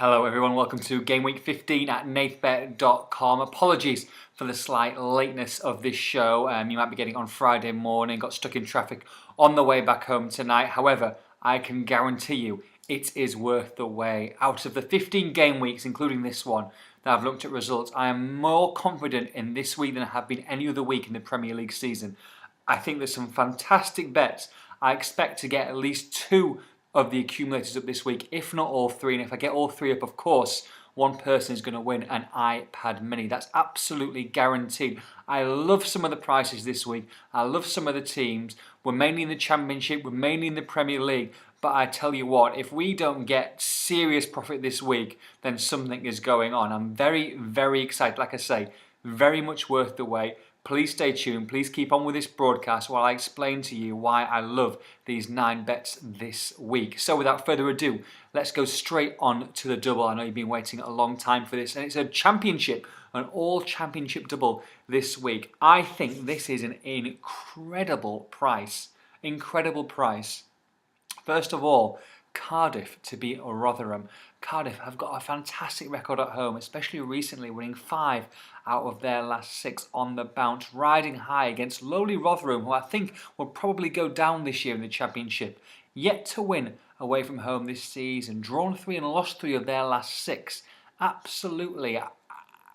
Hello everyone, welcome to Game Week 15 at Nathbet.com. Apologies for the slight lateness of this show. You might be getting it on Friday morning, got stuck in traffic on the way back home tonight. However, I can guarantee you it is worth the wait. Out of the 15 game weeks, including this one, that I've looked at results, I am more confident in this week than I have been any other week in the Premier League season. I think there's some fantastic bets. I expect to get at least two of the accumulators up this week, if not all three. And if I get all three up, of course, one person is going to win an iPad mini. That's absolutely guaranteed. I love some of the prices this week. I love some of the teams. We're mainly in the Championship. We're mainly in the Premier League. But I tell you what, if we don't get serious profit this week, then something is going on. I'm very, very excited. Like I say, very much worth the wait. Please stay tuned. Please keep on with this broadcast while I explain to you why I love these 9 bets this week. So without further ado, let's go straight on to the double. I know you've been waiting a long time for this, and it's a championship, an all-championship double this week. I think this is an incredible price. Incredible price. First of all, Cardiff to beat Rotherham. Cardiff have got a fantastic record at home, especially recently, winning 5 out of their last 6 on the bounce, riding high against lowly Rotherham, who I think will probably go down this year in the Championship. Yet to win away from home this season, drawn 3 and lost 3 of their last 6. Absolutely.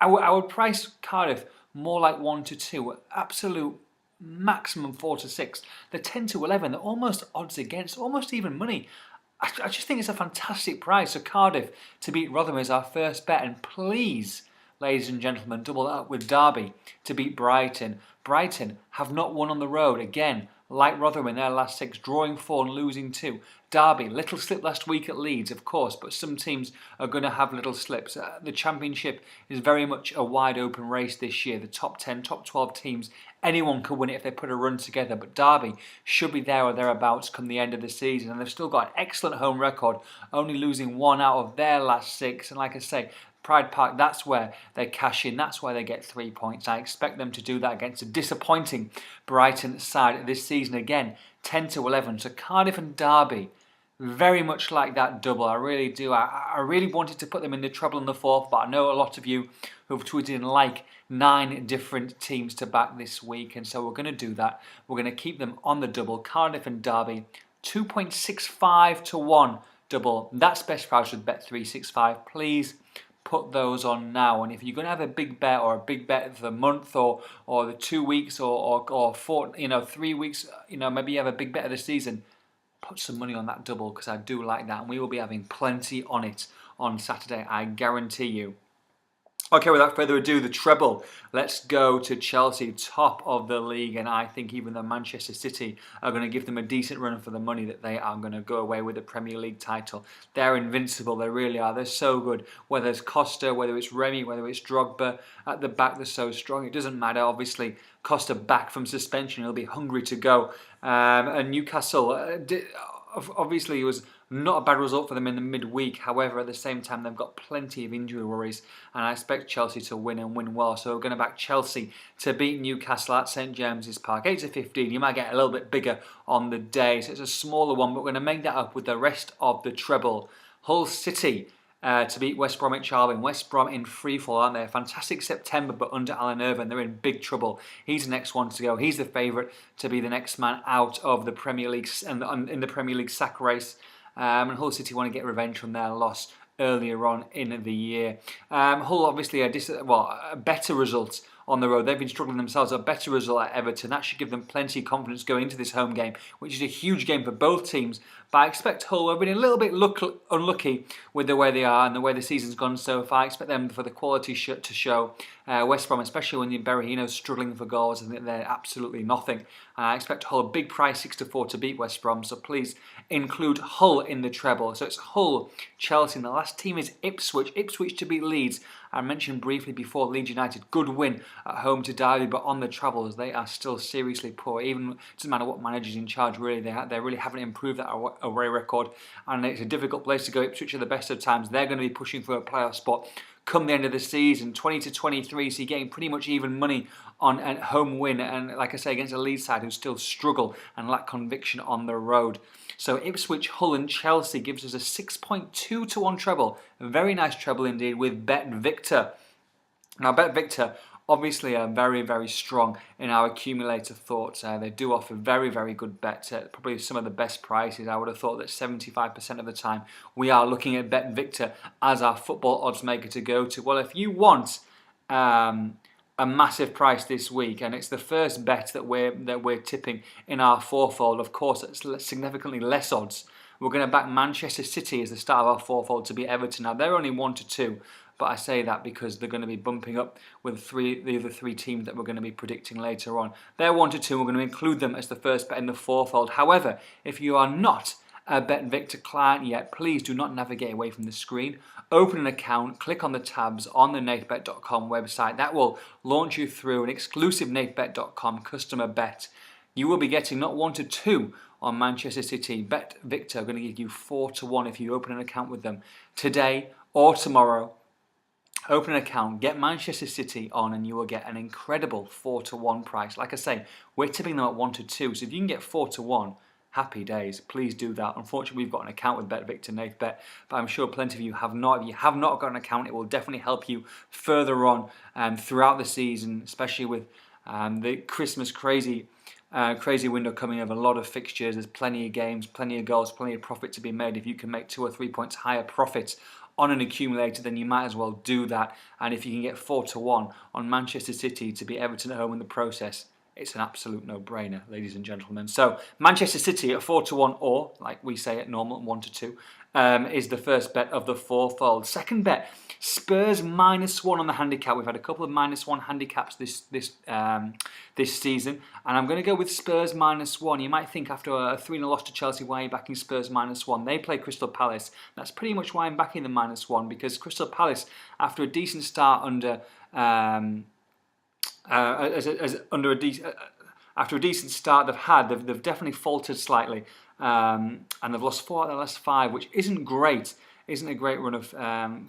I would price Cardiff more like 1 to 2. Absolute maximum 4 to 6. They're 10 to 11. They're almost odds against, almost even money. I just think it's a fantastic price. So Cardiff to beat Rotherham is our first bet. And please, ladies and gentlemen, double that up with Derby to beat Brighton. Brighton have not won on the road. Again, like Rotherham in their last 6, drawing 4 and losing 2. Derby, little slip last week at Leeds, of course, but some teams are going to have little slips. The Championship is very much a wide open race this year. The top 10, top 12 teams, anyone could win it if they put a run together, but Derby should be there or thereabouts come the end of the season, and they've still got an excellent home record, only losing 1 out of their last 6, and like I say, Pride Park, that's where they cash in, that's where they get 3 points. I expect them to do that against a disappointing Brighton side this season again, 10 to 11. So Cardiff and Derby, very much like that double. I really do. I really wanted to put them in the treble in the 4th, but I know a lot of you who've tweeted in like 9 different teams to back this week, and so we're going to do that. We're going to keep them on the double. Cardiff and Derby, 2.65 to 1 double. That's best price with Bet365. Please put those on now, and if you're going to have a big bet or a big bet for the month or the 2 weeks or 4, 3 weeks, maybe you have a big bet of the season, put some money on that double, because I do like that, and we will be having plenty on it on Saturday, I guarantee you. Okay, without further ado, the treble. Let's go to Chelsea, top of the league, and I think even the Manchester City are going to give them a decent run for the money that they are going to go away with the Premier League title. They're invincible, they really are. They're so good. Whether it's Costa, whether it's Remy, whether it's Drogba, at the back they're so strong. It doesn't matter, obviously. Costa back from suspension, he'll be hungry to go. And Newcastle, obviously it was not a bad result for them in the midweek. However, at the same time, they've got plenty of injury worries, and I expect Chelsea to win and win well. So we're going to back Chelsea to beat Newcastle at St James's Park. 8 to 15. You might get a little bit bigger on the day, so it's a smaller one, but we're going to make that up with the rest of the treble. Hull City to beat West Bromwich Albion. West Brom in freefall, aren't they? A fantastic September, but under Alan Irvine, they're in big trouble. He's the next one to go. He's the favourite to be the next man out of the Premier League and in the Premier League sack race. And Hull City want to get revenge from their loss earlier on in the year. Hull obviously a better result on the road. They've been struggling themselves. A better result at Everton. That should give them plenty of confidence going into this home game, which is a huge game for both teams. But I expect Hull have been a little bit unlucky with the way they are and the way the season's gone so far. I expect them for the quality to show. West Brom, especially when Berahino's struggling for goals, I think they're absolutely nothing. I expect Hull, a big price, 6 to 4 to beat West Brom. So please include Hull in the treble. So it's Hull, Chelsea, and the last team is Ipswich. Ipswich to beat Leeds. I mentioned briefly before Leeds United, good win at home to Derby, but on the travels they are still seriously poor. Even it doesn't matter what manager's in charge, really, they really haven't improved that away record, and it's a difficult place to go. Ipswich at the best of times, they're going to be pushing for a playoff spot. come the end of the season, 20 to 23, so you're getting pretty much even money on a home win, and like I say, against a Leeds side who still struggle and lack conviction on the road. So Ipswich, Hull and Chelsea gives us a 6.2 to 1 treble, a very nice treble indeed with Bet Victor. Now Bet Victor obviously are very, very strong in our accumulator thoughts. They do offer very, very good bets at probably some of the best prices. I would have thought that 75% of the time we are looking at Bet Victor as our football odds maker to go to. Well, if you want a massive price this week, and it's the first bet that we're tipping in our fourfold, of course it's significantly less odds. We're going to back Manchester City as the start of our fourfold to beat Everton. Now they're only 1 to 2. But I say that because they're going to be bumping up with the other three teams that we're going to be predicting later on. They're 1 to 2. We're going to include them as the first bet in the fourfold. However, if you are not a Bet Victor client yet, please do not navigate away from the screen. Open an account, click on the tabs on the Nathbet.com website. That will launch you through an exclusive Nathbet.com customer bet. You will be getting not 1 to 2 on Manchester City. Bet Victor are going to give you 4 to 1 if you open an account with them today or tomorrow. Open an account, get Manchester City on, and you will get an incredible 4 to 1 price. Like I say, we're tipping them at 1 to 2, so if you can get 4 to 1, happy days. Please do that. Unfortunately, we've got an account with Bet Victor Nathbet, but I'm sure plenty of you have not. If you have not got an account, it will definitely help you further on throughout the season, especially with the Christmas crazy window coming of a lot of fixtures. There's plenty of games, plenty of goals, plenty of profit to be made. If you can make 2 or 3 points higher profits on an accumulator, then you might as well do that. And if you can get 4 to 1 on Manchester City to beat Everton at home in the process, it's an absolute no-brainer, ladies and gentlemen. So Manchester City at 4 to 1, or like we say at normal, 1 to 2, is the first bet of the fourfold. Second bet, Spurs -1 on the handicap. We've had a couple of -1 handicaps this season, and I'm going to go with Spurs -1. You might think after a 3-0 loss to Chelsea, why are you backing Spurs -1? They play Crystal Palace. That's pretty much why I'm backing the -1, because Crystal Palace, after a decent start after a decent start they've definitely faltered slightly, and they've lost 4 out of their last 5, which isn't great. Isn't a great run of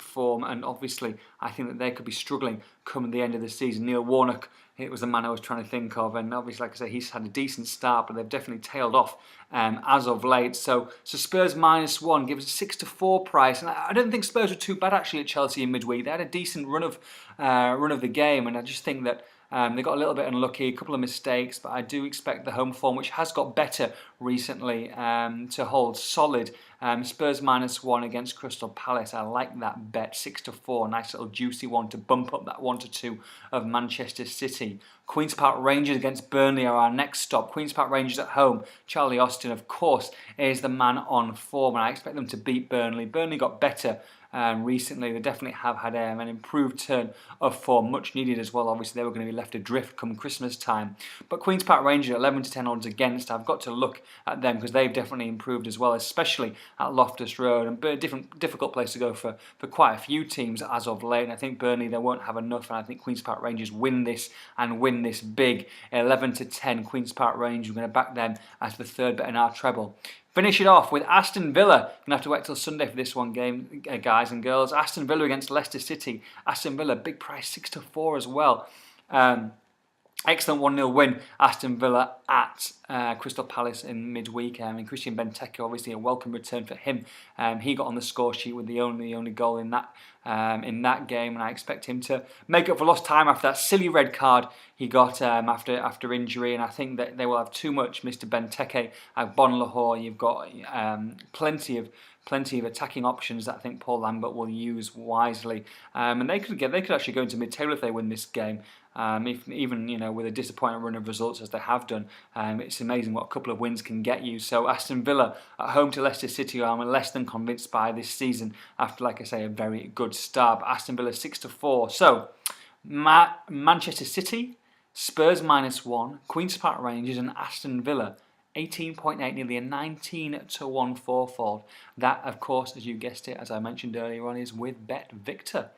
form, and obviously I think that they could be struggling coming the end of the season. Neil Warnock, it was the man I was trying to think of, and obviously, like I say, he's had a decent start, but they've definitely tailed off as of late. So Spurs -1 gives a 6 to 4 price, and I don't think Spurs were too bad actually at Chelsea in midweek. They had a decent run of the game, and I just think that they got a little bit unlucky, a couple of mistakes, but I do expect the home form, which has got better recently, to hold solid. Spurs -1 against Crystal Palace. I like that bet, 6 to 4, nice little juicy one to bump up that 1 to 2 of Manchester City. Queen's Park Rangers against Burnley are our next stop. Queen's Park Rangers at home. Charlie Austin, of course, is the man on form, and I expect them to beat Burnley. Burnley got better recently. They definitely have had an improved turn of form, much needed as well. Obviously, they were going to be left adrift come Christmas time. But Queen's Park Rangers 11 to 10 odds against. I've got to look at them because they've definitely improved as well, especially at Loftus Road, and a difficult place to go for quite a few teams as of late. And I think Burnley, they won't have enough, and I think Queen's Park Rangers win this and win this big. 11 to 10 Queen's Park Rangers. We're going to back them as the third bet in our treble. Finish it off with Aston Villa. Going to have to wait till Sunday for this one game, guys and girls. Aston Villa against Leicester City. Aston Villa, big price, 6 to 4 as well. Excellent 1-0 win, Aston Villa at Crystal Palace in midweek. And Christian Benteke, obviously a welcome return for him. He got on the score sheet with the only goal in that game, and I expect him to make up for lost time after that silly red card he got after injury. And I think that they will have too much Mr. Benteke at Bon Lahore. You've got plenty of attacking options that I think Paul Lambert will use wisely, and they could actually go into mid-table if they win this game. Even with a disappointing run of results as they have done, it's amazing what a couple of wins can get you. So Aston Villa at home to Leicester City, I'm less than convinced by this season after, like I say, a very good start. But Aston Villa 6 to 4. So Manchester City, Spurs -1, Queen's Park Rangers, and Aston Villa 18.8, nearly a 19 to 1 fourfold. That, of course, as you guessed it, as I mentioned earlier on, is with Bet Victor.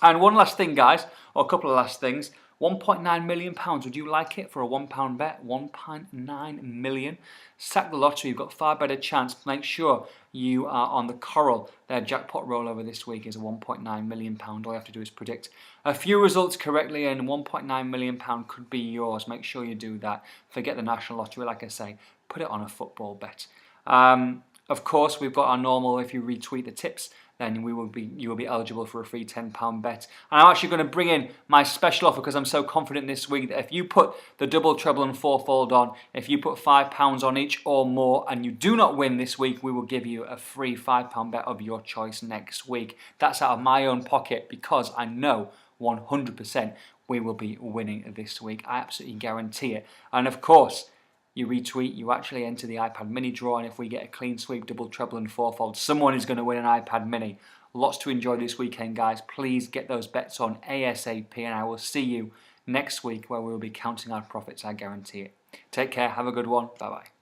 And one last thing, guys, or a couple of last things. £1.9 million. Would you like it for a £1 bet? 1.9 million. Sack the lottery. You've got far better chance. Make sure you are on the Coral. Their jackpot rollover this week is a £1.9 million. All you have to do is predict a few results correctly, and £1.9 million could be yours. Make sure you do that. Forget the National Lottery, like I say. Put it on a football bet. Of course, we've got our normal, if you retweet the tips, then you will be eligible for a free £10 bet. And I'm actually going to bring in my special offer because I'm so confident this week that if you put the double, treble and fourfold on, if you put £5 on each or more and you do not win this week, we will give you a free £5 bet of your choice next week. That's out of my own pocket because I know 100% we will be winning this week. I absolutely guarantee it. And of course, you retweet, you actually enter the iPad mini draw, and if we get a clean sweep, double, treble and fourfold, someone is going to win an iPad mini. Lots to enjoy this weekend, guys. Please get those bets on ASAP, and I will see you next week where we will be counting our profits, I guarantee it. Take care, have a good one, bye-bye.